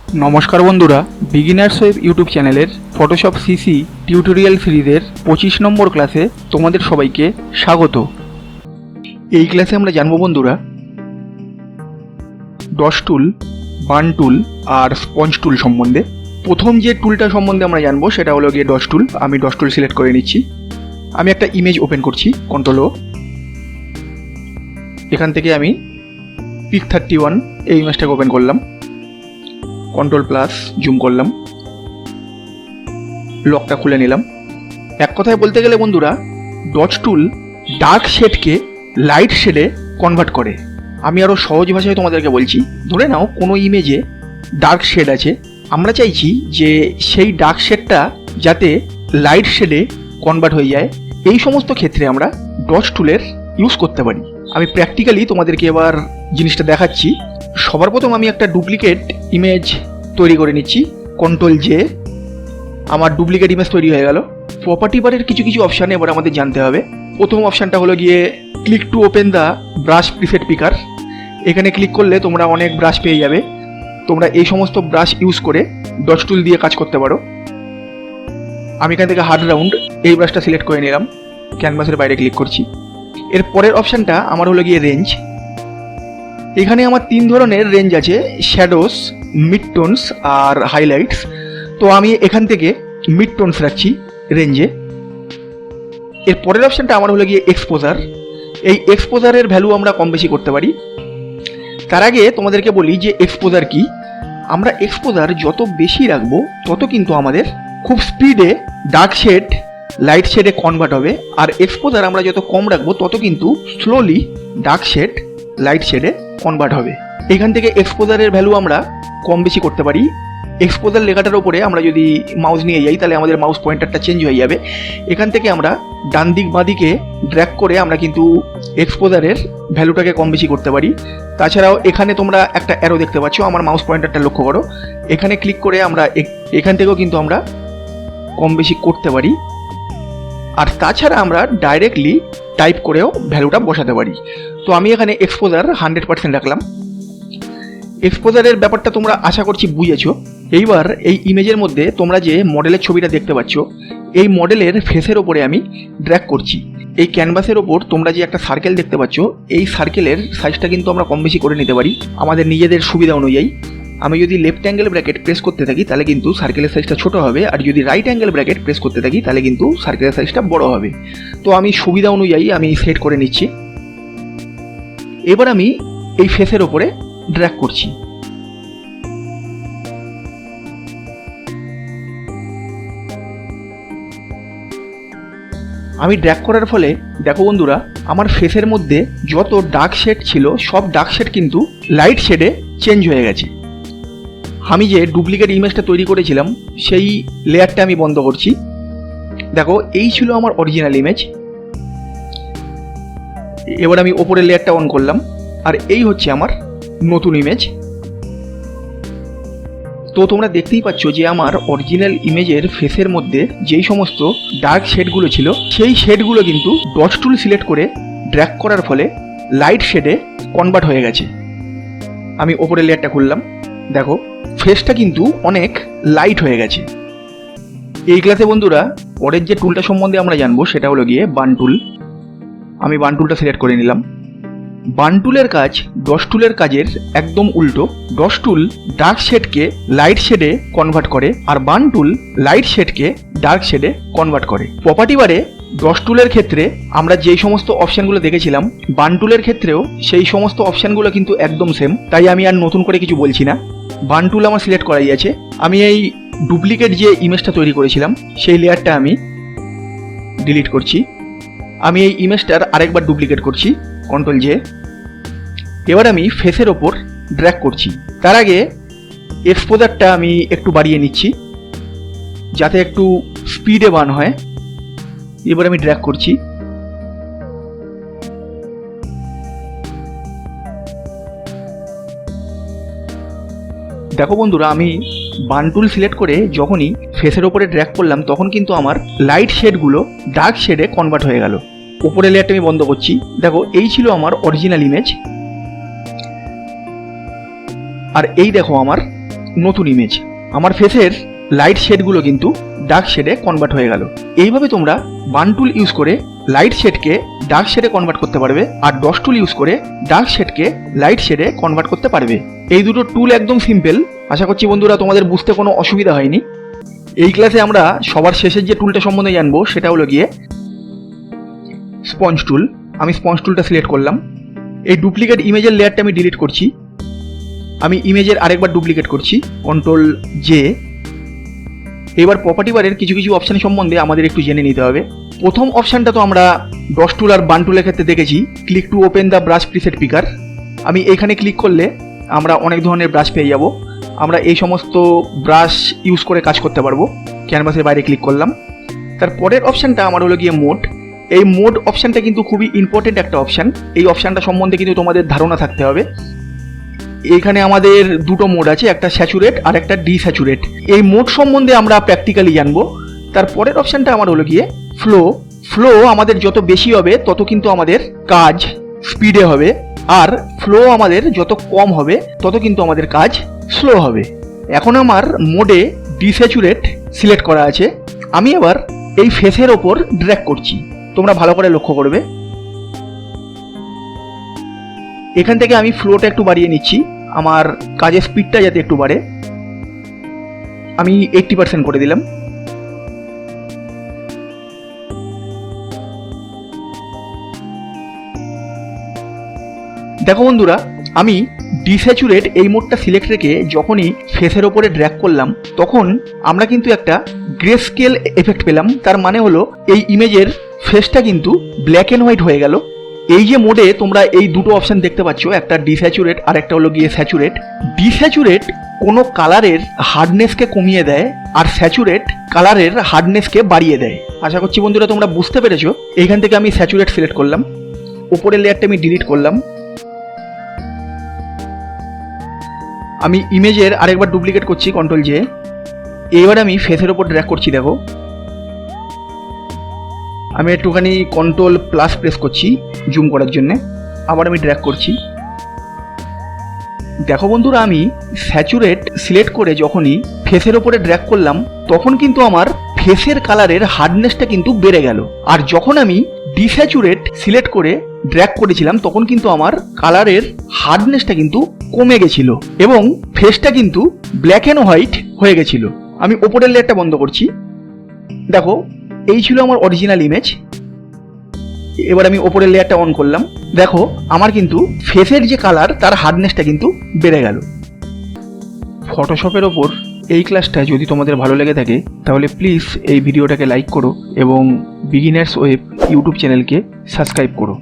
নমস্কার বন্ধুরা, beginners web YouTube চ্যানেলের ফটোশপ সিসি টিউটোরিয়াল সিরিজের 25 নম্বর ক্লাসে তোমাদের সবাইকে স্বাগত। এই ক্লাসে আমরা জানবো বন্ধুরা ডস টুল, বার্ন টুল আর স্পঞ্জ টুল সম্বন্ধে। প্রথম যে টুলটা সম্বন্ধে আমরা জানবো সেটা হলো গিয়ে ডস টুল। আমি ডস টুল সিলেক্ট করে নিচ্ছি। আমি একটা ইমেজ ওপেন করছি, কন্ট্রোল ও। এখান থেকে আমি পিক 31 এই ইমেজটাকে ওপেন করলাম, কন্ট্রোল প্লাস জুম করলাম, লকটা খুলে নিলাম। এক কথায় বলতে গেলে বন্ধুরা, ডট টুল ডার্ক শেডকে লাইট শেডে কনভার্ট করে। আমি আরও সহজ ভাষায় তোমাদেরকে বলছি। ধরে নাও কোনো ইমেজে ডার্ক শেড আছে, আমরা চাইছি যে সেই ডার্ক শেডটা যাতে লাইট শেডে কনভার্ট হয়ে যায়। এই সমস্ত ক্ষেত্রে আমরা ডট টুলের ইউজ করতে পারি। আমি প্র্যাকটিক্যালি তোমাদেরকে এবার জিনিসটা দেখাচ্ছি। সবার প্রথম আমি একটা ডুপ্লিকেট ইমেজ তৈরি করে নিচ্ছি, কন্ট্রোল জে। আমার ডুপ্লিকেট ইমেজ তৈরি হয়ে গেল। প্রপার্টি বারের কিছু কিছু অপশান এবার আমাদের জানতে হবে। প্রথম অপশানটা হলো গিয়ে click to open the brush preset পিকার। এখানে ক্লিক করলে তোমরা অনেক ব্রাশ পেয়ে যাবে। তোমরা এই সমস্ত ব্রাশ ইউজ করে ডট টুল দিয়ে কাজ করতে পারো। আমি এখান থেকে হার্ড রাউন্ড এই ব্রাশটা সিলেক্ট করে নিলাম, ক্যানভাসের বাইরে ক্লিক করছি। এর পরের অপশানটা আমার হলো গিয়ে রেঞ্জ। এখানে আমার 3 ধরনের রেঞ্জ আছে, শ্যাডোস, মিড টোনস আর হাইলাইটস। তো আমি এখান থেকে মিড টোনস রাখছি রেঞ্জে। এর পরের অপশানটা আমার হলো গিয়ে এক্সপোজার। এই এক্সপোজারের ভ্যালু আমরা কম বেশি করতে পারি। তার আগে তোমাদেরকে বলি যে এক্সপোজার কি। আমরা এক্সপোজার যত বেশি রাখবো তত কিন্তু আমাদের খুব স্পিডে ডার্ক শেড লাইট শেডে কনভার্ট হবে। আর এক্সপোজার আমরা যত কম রাখবো তত কিন্তু স্লোলি ডার্ক শেড লাইট শেডে কনভার্ট হবে। এখান থেকে এক্সপোজারের ভ্যালু আমরা কম বেশি করতে পারি। এক্সপোজার লেখাটার উপরে আমরা যদি মাউস নিয়ে যাই তাহলে আমাদের মাউস পয়েন্টারটা চেঞ্জ হয়ে যাবে। এখান থেকে আমরা ডান দিক বাঁ দিকে ড্র্যাগ করে আমরা কিন্তু এক্সপোজারের ভ্যালুটাকে কম বেশি করতে পারি। তাছাড়াও এখানে তোমরা একটা অ্যারো দেখতে পাচ্ছ, আমার মাউস পয়েন্টারটা লক্ষ্য করো। এখানে ক্লিক করে আমরা এখান থেকেও কিন্তু আমরা কম বেশি করতে পারি। আর তাছাড়া আমরা ডাইরেক্টলি টাইপ করেও ভ্যালুটা বসাতে পারি। তো আমি এখানে এক্সপোজার 100% রাখলাম। এক্সপোজারের ব্যাপারটা তোমরা আশা করছি বুঝেছো। এইবার এই ইমেজের মধ্যে তোমরা যে মডেলের ছবিটা দেখতে পাচ্ছ, এই মডেলের ফেসের ওপরে আমি ড্র্যাগ করছি। এই ক্যানভাসের ওপর তোমরা যে একটা সার্কেল দেখতে পাচ্ছ, এই সার্কেলের সাইজটা কিন্তু আমরা কম বেশি করে নিতে পারি আমাদের নিজেদের সুবিধা অনুযায়ী। আমি যদি লেফট অ্যাঙ্গেল ব্র্যাকেট প্রেস করতে থাকি তাহলে কিন্তু সার্কেলের সাইজটা ছোট হবে, আর যদি রাইট অ্যাঙ্গেল ব্র্যাকেট প্রেস করতে থাকি তাহলে কিন্তু সার্কেলের সাইজটা বড় হবে। তো আমি সুবিধা অনুযায়ী আমি সেট করে নিচ্ছি। এবার আমি এই ফেসের ওপরে ড্র্যাগ করছি। আমি ড্র্যাগ করার ফলে দেখো বন্ধুরা, আমার ফেসের মধ্যে যত ডার্ক শেড ছিল সব ডার্ক শেড কিন্তু লাইট শেডে চেঞ্জ হয়ে গেছে। আমি যে ডুপ্লিকেট ইমেজটা তৈরি করেছিলাম সেই লেয়ারটা আমি বন্ধ করছি। দেখো, এই ছিল আমার অরিজিনাল ইমেজ। এবার আমি ওপরের লেয়ারটা অন করলাম, আর এই হচ্ছে আমার নতুন ইমেজ। তো তোমরা দেখতেই পাচ্ছ যে আমার অরিজিনাল ইমেজের ফেসের মধ্যে যেই সমস্ত ডার্ক শেডগুলো ছিল সেই শেডগুলো কিন্তু ডট টুল সিলেক্ট করে ড্র্যাগ করার ফলে লাইট শেডে কনভার্ট হয়ে গেছে। আমি ওপরের লেয়ারটা খুললাম, দেখো ফেসটা কিন্তু অনেক লাইট হয়ে গেছে। এই ক্লাসে বন্ধুরা পরের যে টুলটা সম্বন্ধে আমরা জানবো সেটা হলো গিয়ে বার্ন টুল। আমি বার্ন টুলটা সিলেক্ট করে নিলাম। বার্ন টুলের কাজ ডস টুলের কাজের একদম উল্টো। ডস টুল ডার্ক শেডকে লাইট শেডে কনভার্ট করে, আর বার্ন টুল লাইট শেডকে ডার্ক শেডে কনভার্ট করে। প্রপার্টি বারে ডস টুলের ক্ষেত্রে আমরা যেই সমস্ত অপশানগুলো দেখেছিলাম, বার্ন টুলের ক্ষেত্রেও সেই সমস্ত অপশানগুলো কিন্তু একদম সেম। তাই আমি আর নতুন করে কিছু বলছি না। বার্ন টুল আমার সিলেক্ট করাই আছে। আমি এই ডুপ্লিকেট যে ইমেজটা তৈরি করেছিলাম সেই লেয়ারটা আমি ডিলিট করছি। আমি এই ইমেজটার আরেকবার ডুপ্লিকেট করছি, কন্ট্রোল জে। এবার আমি ফেসের ওপর ড্র্যাগ করছি। তার আগে এক্সপোজারটা আমি একটু বাড়িয়ে নিচ্ছি যাতে একটু স্পিডে বার্ন হয়। এবার আমি ড্র্যাগ করছি। দেখো বন্ধুরা, আমি বার্ন টুল সিলেক্ট করে যখনই ফেসের ওপরে ড্র্যাগ করলাম তখন কিন্তু আমার লাইট শেডগুলো ডার্ক শেডে কনভার্ট হয়ে গেল। ওপরের লেয়ারটা আমি বন্ধ করছি। দেখো, এই ছিল আমার অরিজিনাল ইমেজ, আর এই দেখো আমার নতুন ইমেজ। আমার ফেসের লাইট শেডগুলো কিন্তু ডার্ক শেডে কনভার্ট হয়ে গেল। এইভাবে তোমরা বার্ন টুল ইউজ করে লাইট শেডকে ডার্ক শেডে কনভার্ট করতে পারবে, আর ডস টুল ইউজ করে ডার্ক শেডকে লাইট শেডে কনভার্ট করতে পারবে। এই দুটো টুল একদম সিম্পল। আশা করছি বন্ধুরা তোমাদের বুঝতে কোনো অসুবিধা হয়নি। এই ক্লাসে আমরা সবার শেষের যে টুলটা সম্বন্ধে জানবো সেটা হলো গিয়ে স্পঞ্জ টুল। আমি স্পঞ্জ টুলটা সিলেক্ট করলাম। এই ডুপ্লিকেট ইমেজের লেয়ারটা আমি ডিলিট করছি। আমি ইমেজের আরেকবার ডুপ্লিকেট করছি, কন্ট্রোল জে। এবার প্রপার্টি বারের কিছু কিছু অপশান সম্বন্ধে আমাদের একটু জেনে নিতে হবে। প্রথম অপশানটা তো আমরা ডস টুল আর বার্ন টুলের ক্ষেত্রে দেখেছি, click to open the brush preset পিকার। আমি এইখানে ক্লিক করলে আমরা অনেক ধরনের ব্রাশ পেয়ে যাব। আমরা এই সমস্ত ব্রাশ ইউজ করে কাজ করতে পারবো। ক্যানভাসের বাইরে ক্লিক করলাম। তারপরের অপশানটা আমার হলো গিয়ে মোড। এই মোড অপশানটা কিন্তু খুবই ইম্পর্টেন্ট একটা অপশান। এই অপশানটা সম্বন্ধে কিন্তু তোমাদের ধারণা থাকতে হবে। এখানে আমাদের দুটো মোড আছে, একটা স্যাচুরেট আর একটা ডিস্যাচুরেট। এই মোড সম্বন্ধে আমরা প্র্যাকটিক্যালি জানবো। তারপরের অপশানটা আমার হলো গিয়ে ফ্লো। ফ্লো আমাদের যত বেশি হবে তত কিন্তু আমাদের কাজ স্পিডে হবে, আর ফ্লো আমাদের যত কম হবে তত কিন্তু আমাদের কাজ স্লো হবে। এখন আমার মোডে ডিস্যাচুরেট সিলেক্ট করা আছে। আমি এবার এই ফেসের ওপর ড্র্যাগ করছি, তোমরা ভালো করে লক্ষ্য করবে। এখান থেকে আমি ফ্লোটা একটু বাড়িয়ে নিচ্ছি, আমার কাজের স্পিডটা যাতে একটু বাড়ে। আমি 80% করে দিলাম। দেখো বন্ধুরা, আমি ডিস্যাচুরেট এই মোডটা সিলেক্ট রেখে যখনই ফেসের ওপরে ড্র্যাগ করলাম তখন আমরা কিন্তু একটা গ্রে স্কেল এফেক্ট পেলাম। তার মানে হলো এই ইমেজের ফেসটা কিন্তু ব্ল্যাক অ্যান্ড হোয়াইট হয়ে গেল। এই যে মোডে তোমরা এই দুটো অপশন দেখতে পাচ্ছ, একটা ডিস্যাচুরেট আর একটা হলো গিয়ে স্যাচুরেট। ডিস্যাচুরেট কোনো কালারের হার্ডনেসকে কমিয়ে দেয়, আর স্যাচুরেট কালারের হার্ডনেসকে বাড়িয়ে দেয়। আশা করছি বন্ধুরা তোমরা বুঝতে পেরেছো। এইখান থেকে আমি স্যাচুরেট সিলেক্ট করলাম, উপরের লেয়ারটা আমি ডিলিট করলাম। আমি ইমেজের আরেকবার ডুপ্লিকেট করছি, কন্ট্রোল জে। এবার আমি ফেসের ওপর ড্র্যাগ করছি। দেখো আমি একটুখানি কন্ট্রোল প্লাস প্রেস করছি জুম করার জন্যে। আবার আমি ড্র্যাগ করছি। দেখো বন্ধুরা, আমি স্যাচুরেট সিলেক্ট করে যখনই ফেসের ওপরে ড্র্যাগ করলাম তখন কিন্তু আমার ফেসের কালারের হার্ডনেসটা কিন্তু বেড়ে গেল। আর যখন আমি ডিস্যাচুরেট সিলেক্ট করে ড্র্যাগ করেছিলাম তখন কিন্তু আমার কালারের হার্ডনেসটা কিন্তু কমে গেছিল এবং ফেসটা কিন্তু ব্ল্যাক অ্যান্ড হোয়াইট হয়ে গেছিল। আমি ওপরের লেয়ারটা বন্ধ করছি। দেখো, এই ছিল আমার অরিজিনাল ইমেজ। এবার আমি ওপরের লেয়ারটা অন করলাম। দেখো আমার কিন্তু ফেসের যে কালার তার হার্ডনেসটা কিন্তু বেড়ে গেল। ফটোশপের ওপর এই ক্লাসটা যদি তোমাদের ভালো লেগে থাকে তাহলে প্লিজ এই ভিডিওটাকে লাইক করো এবং বিগিনার্স ওয়েব ইউটিউব চ্যানেলকে সাবস্ক্রাইব করো।